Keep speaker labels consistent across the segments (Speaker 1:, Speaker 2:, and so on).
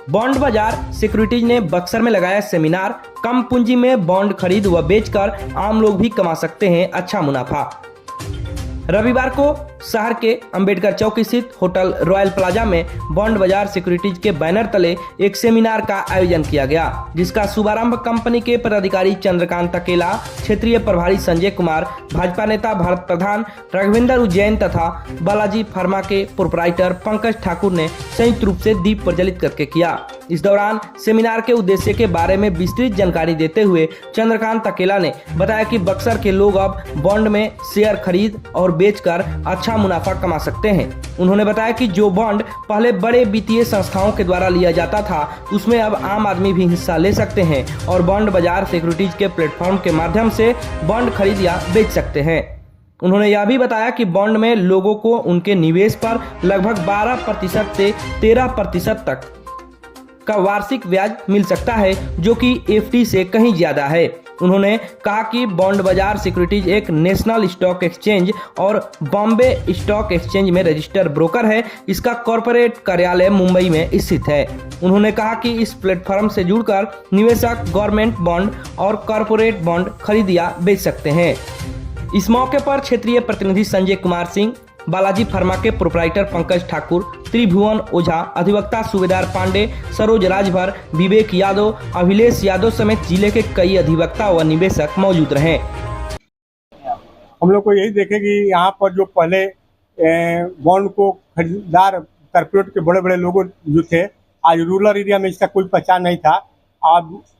Speaker 1: Bond बाजार securities ने बक्सर में लगाया सेमिनार। कम पूंजी में बॉन्ड खरीद व बेचकर आम लोग भी कमा सकते हैं अच्छा मुनाफा। रविवार को शहर के अंबेडकर चौक स्थित होटल रॉयल प्लाजा में बॉन्ड बाजार सिक्योरिटीज के बैनर तले एक सेमिनार का आयोजन किया गया, जिसका शुभारंभ कंपनी के पदाधिकारी चंद्रकांत अकेला, क्षेत्रीय प्रभारी संजय कुमार, भाजपा नेता भारत प्रधान, राघवेंद्र उज्जैन तथा बालाजी फार्मा के प्रोपराइटर पंकज ठाकुर ने संयुक्त रूप से दीप प्रज्वलित करके किया। इस दौरान सेमिनार के उद्देश्य के बारे में विस्तृत जानकारी देते हुए चंद्रकांत अकेला ने बताया कि बक्सर के लोग अब बॉन्ड में शेयर खरीद और बेचकर अच्छा मुनाफा कमा सकते हैं। उन्होंने बताया कि जो बॉन्ड पहले बड़े वित्तीय संस्थाओं के द्वारा लिया जाता था, उसमें अब आम आदमी भी हिस्सा ले सकते हैं और बॉन्ड बाजार सिक्योरिटीज के प्लेटफॉर्म के माध्यम से बॉन्ड खरीद या बेच सकते हैं। उन्होंने यह भी बताया कि बॉन्ड में लोगों को उनके निवेश पर लगभग 12% से 13% तक का वार्षिक ब्याज मिल सकता है, जो कि एफडी से कहीं ज्यादा है। उन्होंने कहा कि बॉन्ड बाजार सिक्योरिटीज एक नेशनल स्टॉक एक्सचेंज और बॉम्बे स्टॉक एक्सचेंज में रजिस्टर्ड ब्रोकर है। इसका कॉरपोरेट कार्यालय मुंबई में स्थित है। उन्होंने कहा कि इस प्लेटफॉर्म से जुड़कर निवेशक गवर्नमेंट बॉन्ड और कॉरपोरेट बॉन्ड खरीद या बेच सकते हैं। इस मौके पर क्षेत्रीय प्रतिनिधि संजय कुमार सिंह, बालाजी फार्मा के प्रोपराइटर पंकज ठाकुर, त्रिभुवन ओझा, अधिवक्ता सूबेदार पांडे, सरोज राजभर, विवेक यादव, अभिलेष यादव समेत जिले के कई अधिवक्ता व निवेशक मौजूद रहे।
Speaker 2: हम लोग को यही देखे कि यहाँ पर जो पहले बॉन्ड को खरीदार कॉर्पोरेट के बड़े बड़े लोग जो थे, आज रूरल एरिया में इसका कोई पहचान नहीं था।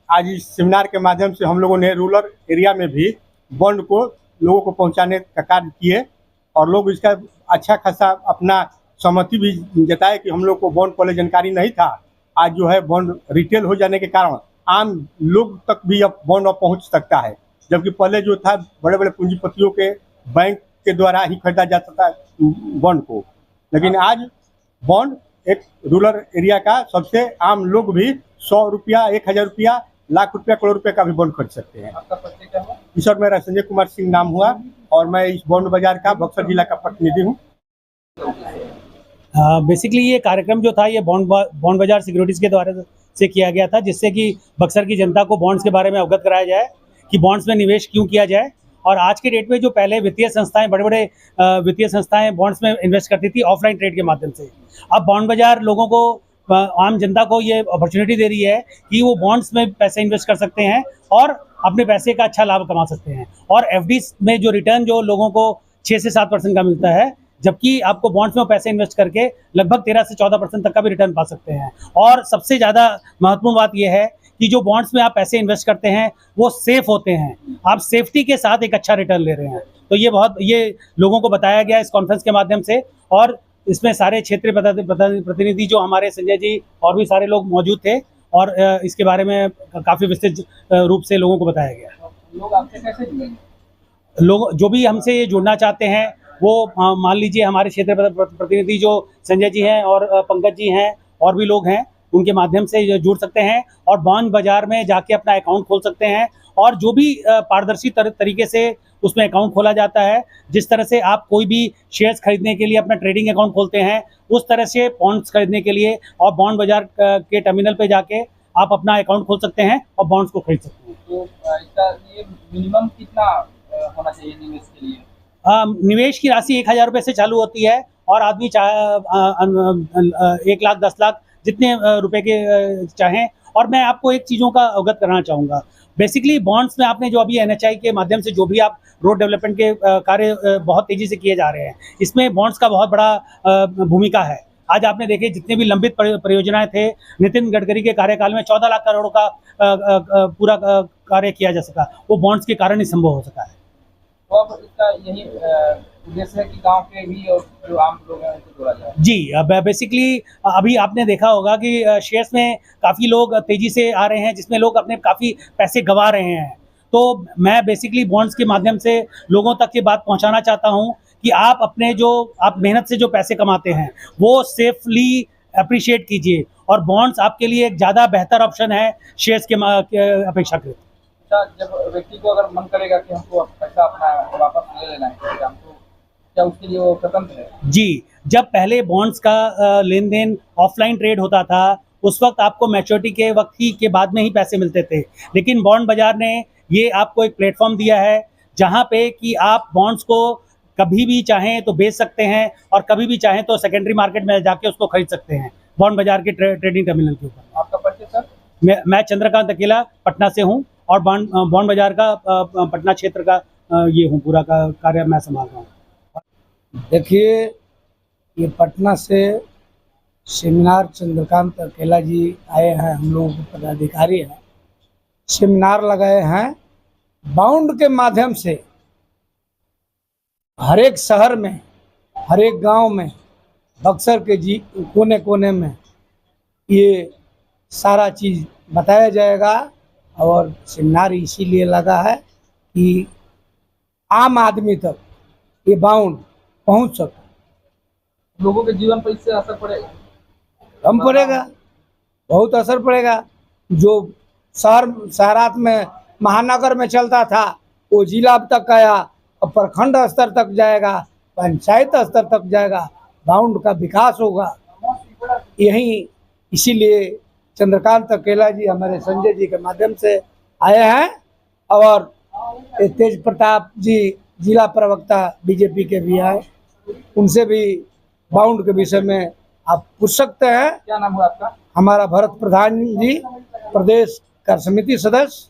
Speaker 2: आज इस सेमिनार के माध्यम से हम लोगों ने रूरल एरिया में भी बॉन्ड को लोगों को पहुँचाने का कार्य किए और लोग इसका अच्छा खासा अपना सहमति भी जताए कि हम लोग को बॉन्ड पहले जानकारी नहीं था। आज जो है बॉन्ड रिटेल हो जाने के कारण आम लोग तक भी अब बॉन्ड पहुंच सकता है, जबकि पहले जो था बड़े बड़े पूंजीपतियों के बैंक के द्वारा ही खरीदा जाता था बॉन्ड को। लेकिन आज बॉन्ड एक रूरल एरिया का सबसे आम लोग भी 100 रुपया, 1000 रुपया, लाख रुपया, करोड़ रुपया का भी बॉन्ड खरीद सकते हैं।
Speaker 3: आपका परिचय क्या हुआ?
Speaker 2: सर, मेरा संजय कुमार सिंह नाम हुआ और मैं इस बॉन्ड बाजार का बक्सर जिला का प्रतिनिधि हूँ।
Speaker 4: बेसिकली ये कार्यक्रम जो था ये बॉन्ड बाजार सिक्योरिटीज के द्वारा से किया गया था, जिससे कि बक्सर की जनता को बॉन्ड्स के बारे में अवगत कराया जाए कि बॉन्ड्स में निवेश क्यों किया जाए। और आज के डेट में जो पहले वित्तीय संस्थाएं, बड़े बड़े वित्तीय संस्थाएं बॉन्ड्स में इन्वेस्ट करती थी ऑफलाइन ट्रेड के माध्यम से, अब बॉन्ड बाजार लोगों को, आम जनता को ये अपॉर्चुनिटी दे रही है कि वो बॉन्ड्स में पैसे इन्वेस्ट कर सकते हैं और अपने पैसे का अच्छा लाभ कमा सकते हैं। और एफडी में जो रिटर्न जो लोगों को 6 से 7% का मिलता है, जबकि आपको बॉन्ड्स में पैसे इन्वेस्ट करके लगभग 13 से 14% तक का भी रिटर्न पा सकते हैं। और सबसे ज़्यादा महत्वपूर्ण बात यह है कि जो बॉन्ड्स में आप पैसे इन्वेस्ट करते हैं वो सेफ होते हैं, आप सेफ्टी के साथ एक अच्छा रिटर्न ले रहे हैं। तो ये लोगों को बताया गया इस कॉन्फ्रेंस के माध्यम से, और इसमें सारे क्षेत्रीय प्रतिनिधि जो हमारे संजय जी और भी सारे लोग मौजूद थे और इसके बारे में काफ़ी विस्तृत रूप से लोगों को बताया गया।
Speaker 3: लोग आपसे कैसे जुड़ेंगे?
Speaker 4: लोग जो भी हमसे ये जुड़ना चाहते हैं वो मान लीजिए हमारे क्षेत्रीय प्रतिनिधि जो संजय जी हैं और पंकज जी हैं और भी लोग हैं, उनके माध्यम से जुड़ सकते हैं और बॉन्ड बाजार में जाके अपना अकाउंट खोल सकते हैं। और जो भी पारदर्शी तरीके से उसमें अकाउंट खोला जाता है, जिस तरह से आप कोई भी शेयर्स खरीदने के लिए अपना ट्रेडिंग अकाउंट खोलते हैं, उस तरह से बॉन्ड्स खरीदने के लिए और बॉन्ड बाजार के टर्मिनल पे जाके आप अपना अकाउंट खोल सकते हैं और बॉन्ड्स को खरीद सकते हैं।
Speaker 3: तो इसका ये मिनिमम कितना होना चाहिए निवेश के लिए?
Speaker 4: निवेश की राशि 1000 रुपये से चालू होती है और आदमी 1 लाख, 10 लाख जितने रुपए के चाहें। और मैं आपको एक चीज़ों का अवगत कराना चाहूँगा। बेसिकली बॉन्ड्स में आपने जो अभी NHI के माध्यम से जो भी आप रोड डेवलपमेंट के कार्य बहुत तेज़ी से किए जा रहे हैं, इसमें बॉन्ड्स का बहुत बड़ा भूमिका है। आज आपने देखे जितने भी लंबित परियोजनाएं थे, नितिन गडकरी के कार्यकाल में 14 लाख करोड़ का पूरा कार्य किया जा सका, वो बॉन्ड्स के कारण ही संभव हो सका है।
Speaker 3: तो अब इसका यही उद्देश्य है कि गांव के भी और जो आम लोग हैं उनको जोड़ा जाए।
Speaker 4: जी, बेसिकली अभी आपने देखा होगा कि शेयर्स में काफ़ी लोग तेज़ी से आ रहे हैं, जिसमें लोग अपने काफ़ी पैसे गंवा रहे हैं। तो मैं बेसिकली बॉन्ड्स के माध्यम से लोगों तक ये बात पहुंचाना चाहता हूं कि आप अपने जो आप मेहनत से जो पैसे कमाते हैं वो सेफली अप्रिशिएट कीजिए, और बॉन्ड्स आपके लिए एक ज़्यादा बेहतर ऑप्शन है शेयर्स के अपेक्षाकृत।
Speaker 3: जब व्यक्ति को अगर मन करेगा कि हमको पैसा अपना वापस ले लेना है, तो हमको क्या उसके लिए वो स्वतंत्र है?
Speaker 4: जी, जब पहले बॉन्ड्स का लेन देन ऑफलाइन ट्रेड होता था उस वक्त आपको मैच्योरिटी के वक्त ही के बाद में ही पैसे मिलते थे। लेकिन बॉन्ड बाजार ने ये आपको एक प्लेटफॉर्म दिया है जहाँ पे कि आप बॉन्ड्स को कभी भी चाहें तो बेच सकते हैं और कभी भी चाहें तो सेकेंडरी मार्केट में जाके उसको खरीद सकते हैं बॉन्ड बाजार के ट्रेडिंग टर्मिनल के ऊपर।
Speaker 3: आपका परिचय सर?
Speaker 4: मैं चंद्रकांत अकेला पटना से हूँ और बॉन्ड बाजार का पटना क्षेत्र का ये हूँ, पूरा का कार्य मैं संभाल रहा हूँ।
Speaker 5: देखिए, ये पटना से सेमिनार चंद्रकांत अकेला जी आए हैं, हम लोग पदाधिकारी हैं, सेमिनार लगाए हैं बाउंड के माध्यम से हर एक शहर में, हर एक गांव में, बक्सर के कोने कोने में ये सारा चीज़ बताया जाएगा। और सेमिनार इसीलिए लगा है कि आम आदमी तक ये बाउंड पहुंच सके।
Speaker 3: लोगों के जीवन पर इससे असर पड़ेगा?
Speaker 5: कम पड़ेगा, बहुत असर पड़ेगा। जो शहरात में महानगर में चलता था वो जिला तक आया, अब प्रखंड स्तर तक जाएगा, पंचायत स्तर तक जाएगा, बाउंड का विकास होगा। यही इसीलिए चंद्रकांत अकेला जी हमारे संजय जी के माध्यम से आए हैं और तेज प्रताप जी जिला प्रवक्ता बीजेपी के भी आए, उनसे भी बाउंड के विषय में आप पूछ सकते हैं।
Speaker 3: क्या नाम हुआ आपका?
Speaker 5: हमारा भरत प्रधान जी, प्रदेश कार्य समिति सदस्य।